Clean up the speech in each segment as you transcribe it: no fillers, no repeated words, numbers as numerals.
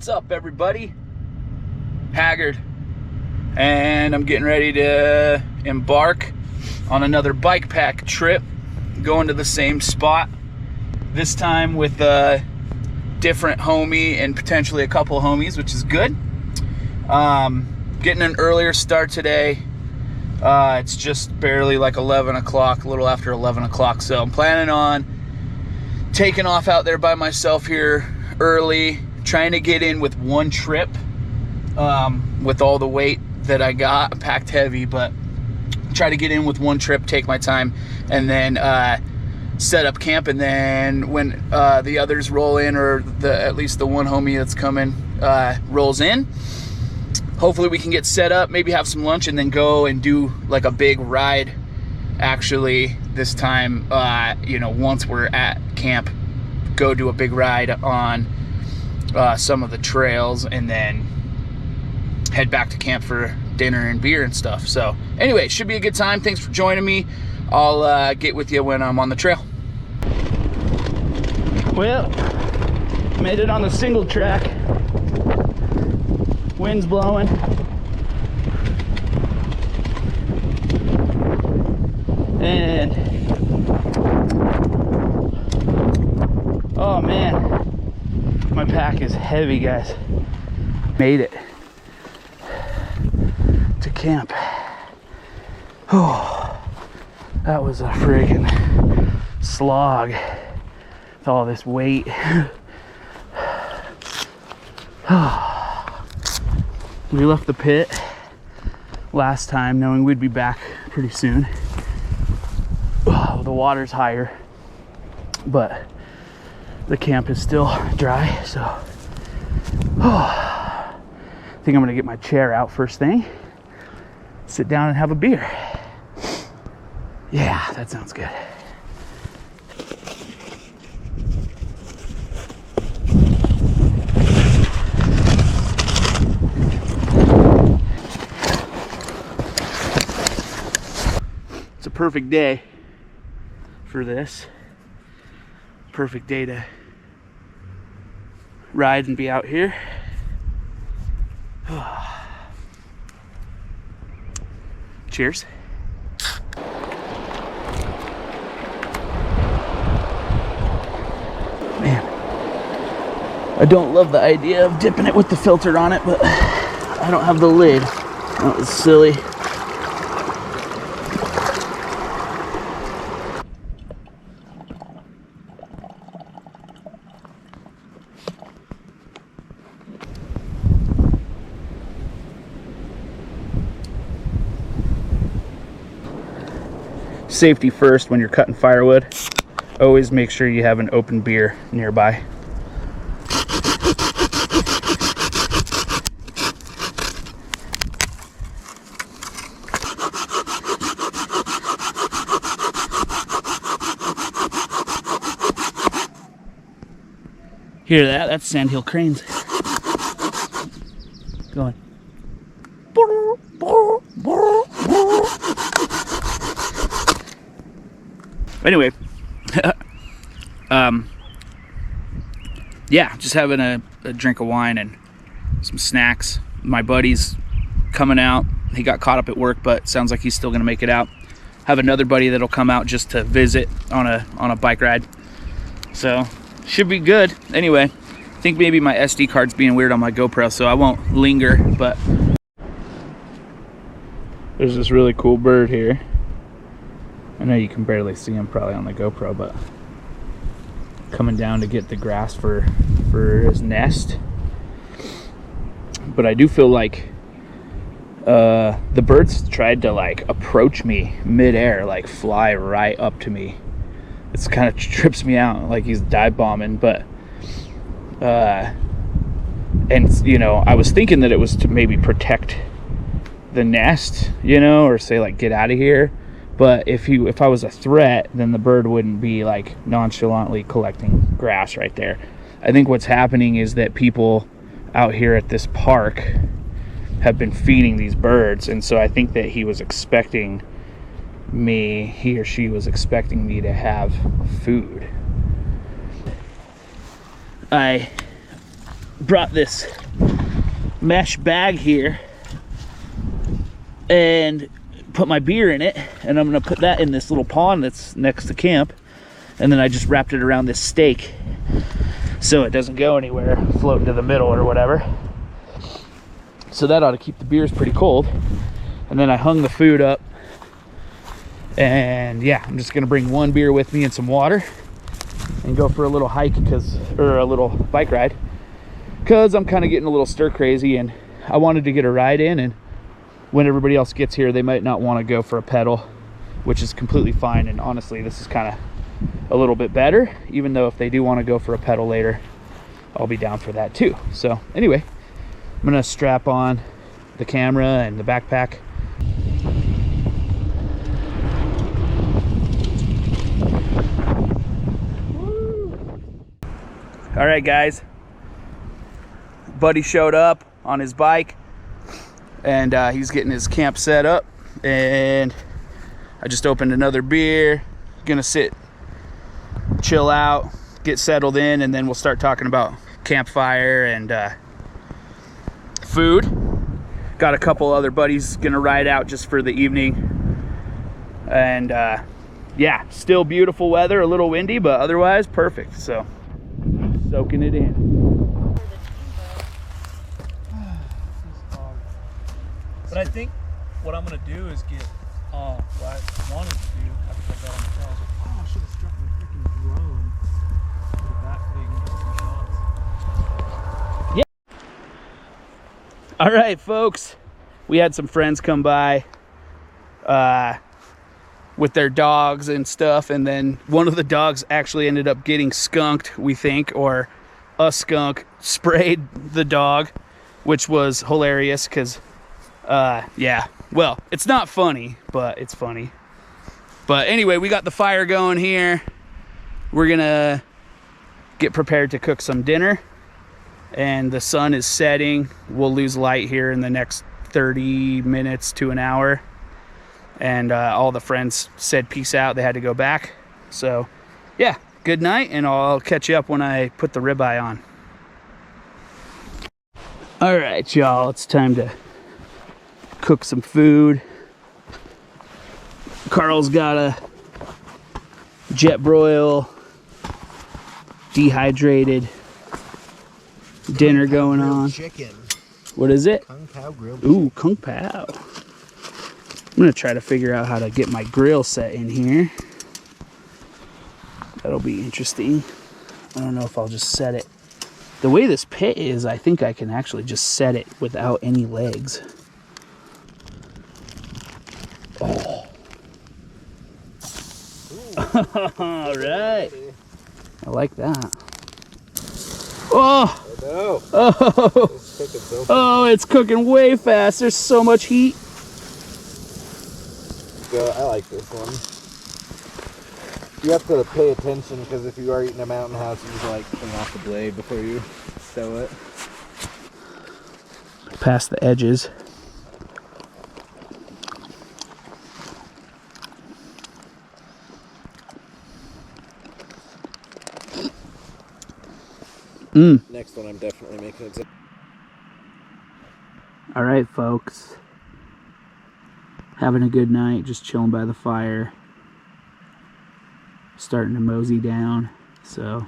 up, everybody? Haggard, and I'm getting ready to embark on another bike pack trip, going to the same spot, this time with a different homie and potentially a couple homies, which is good. Getting an earlier start today. It's just barely like 11 o'clock, a little after 11 o'clock, so I'm planning on taking off out there by myself here early, trying to get in with one trip with all the weight that I got. I packed heavy, but try to get in with one trip, take my time, and then set up camp. And then when the others roll in, or at least the one homie that's coming rolls in, hopefully we can get set up, maybe have some lunch, and then go and do like a big ride. Actually, this time, once we're at camp, go do a big ride on some of the trails, and then head back to camp for dinner and beer and stuff. So anyway, should be a good time. Thanks for joining me. I'll get with you when I'm on the trail. Well, made it on the single track. Wind's blowing. And oh man, my pack is heavy, guys. Made it to camp. Oh, that was a friggin' slog with all this weight. We left the pit last time knowing we'd be back pretty soon. The water's higher, but the camp is still dry, so I think I'm gonna get my chair out first thing, sit down and have a beer. Yeah, that sounds good. It's a perfect day for this. Perfect day to ride and be out here. Cheers. Man, I don't love the idea of dipping it with the filter on it, but I don't have the lid. That was silly. Safety first when you're cutting firewood. Always make sure you have an open beer nearby. Hear that? That's sandhill cranes going. Anyway, yeah, just having a drink of wine and some snacks. My buddy's coming out. He got caught up at work, but sounds like he's still gonna make it out. Have another buddy that'll come out just to visit on a bike ride. So should be good. Anyway, I think maybe my SD card's being weird on my GoPro, so I won't linger, but there's this really cool bird here. I know you can barely see him probably on the GoPro, but coming down to get the grass for his nest. But I do feel like the birds tried to like approach me midair, like fly right up to me. It's kind of trips me out, like he's dive bombing. But and I was thinking that it was to maybe protect the nest, or say like get out of here. But if I was a threat, then the bird wouldn't be like nonchalantly collecting grass right there. I think what's happening is that people out here at this park have been feeding these birds, and so I think that he or she was expecting me to have food. I brought this mesh bag here and put my beer in it, and I'm gonna put that in this little pond that's next to camp, and then I just wrapped it around this stake so it doesn't go anywhere, float into the middle or whatever. So that ought to keep the beers pretty cold. And then I hung the food up, and yeah, I'm just gonna bring one beer with me and some water and go for a little hike, or a little bike ride, because I'm kind of getting a little stir crazy and I wanted to get a ride in, and when everybody else gets here they might not want to go for a pedal, which is completely fine. And honestly, this is kind of a little bit better, even though if they do want to go for a pedal later, I'll be down for that too. So anyway, I'm gonna strap on the camera and the backpack. All right, guys, buddy showed up on his bike, and he's getting his camp set up, and I just opened another beer. Gonna sit, chill out, get settled in, and then we'll start talking about campfire and food. Got a couple other buddies gonna ride out just for the evening, and yeah, still beautiful weather, a little windy, but otherwise perfect. So soaking it in. But I think what I'm gonna do is get what I wanted to do after I got on the trail. I was like, oh, I should have struck my freaking drone with that thing and get some shots. Yeah. All right, folks. We had some friends come by with their dogs and stuff, and then one of the dogs actually ended up getting skunked, we think, or a skunk sprayed the dog, which was hilarious because yeah, well, it's not funny, but it's funny. But anyway, we got the fire going here. We're gonna get prepared to cook some dinner, and the sun is setting. We'll lose light here in the next 30 minutes to an hour, and all the friends said peace out. They had to go back. So yeah, good night, and I'll catch you up when I put the ribeye on. All right, y'all, it's time to cook some food. Carl's got a jet broil, dehydrated dinner going on. Chicken. What is it? Kung Pao grilled Ooh, Kung Pao. I'm gonna try to figure out how to get my grill set in here. That'll be interesting. I don't know if I'll just set it. The way this pit is, I think I can actually just set it without any legs. Oh. All right. I like that. Oh! No. Oh! Oh, it's cooking way fast. There's so much heat. I like this one. You have to pay attention, because if you are eating a mountain house, you just like clean off the blade before you stow it. Past the edges. Next one I'm definitely making it. All right, folks. Having a good night, just chilling by the fire. Starting to mosey down, so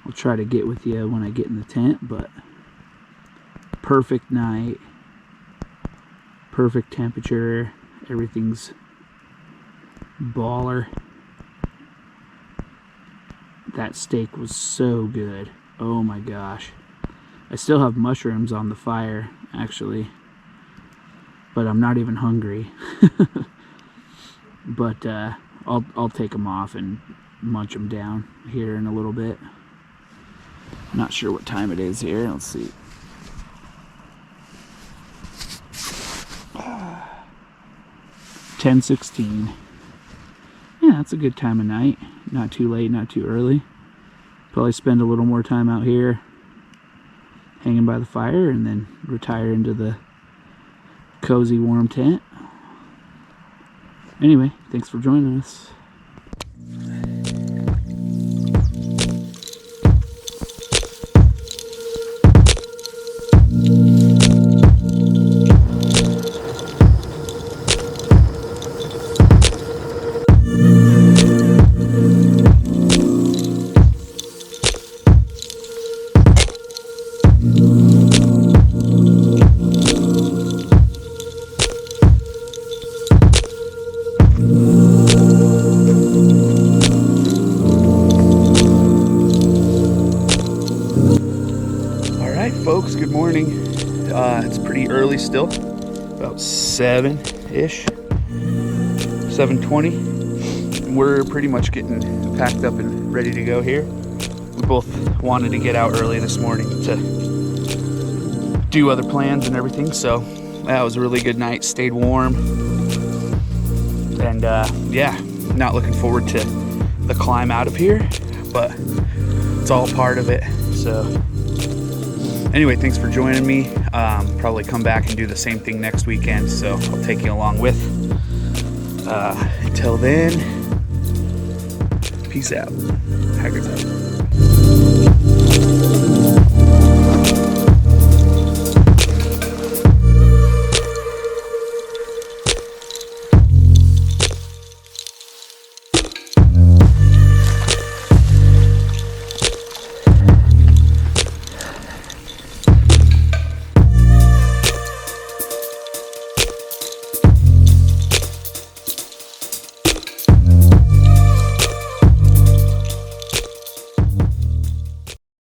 I'll try to get with you when I get in the tent, but perfect night, perfect temperature, everything's baller. That steak was so good. Oh my gosh. I still have mushrooms on the fire, actually, but I'm not even hungry. But I'll take them off and munch them down here in a little bit. Not sure what time it is here. Let's see. 10:16. Yeah, that's a good time of night. Not too late, not too early. Probably spend a little more time out here hanging by the fire, and then retire into the cozy warm tent. Anyway, thanks for joining us. pretty early still, about 7-ish, 7:20. We're pretty much getting packed up and ready to go here. We both wanted to get out early this morning to do other plans and everything, so that was a really good night. Stayed warm, and yeah, not looking forward to the climb out of here, but it's all part of it. So anyway, thanks for joining me. Probably come back and do the same thing next weekend, so I'll take you along with. Until then, peace out. Hackers out.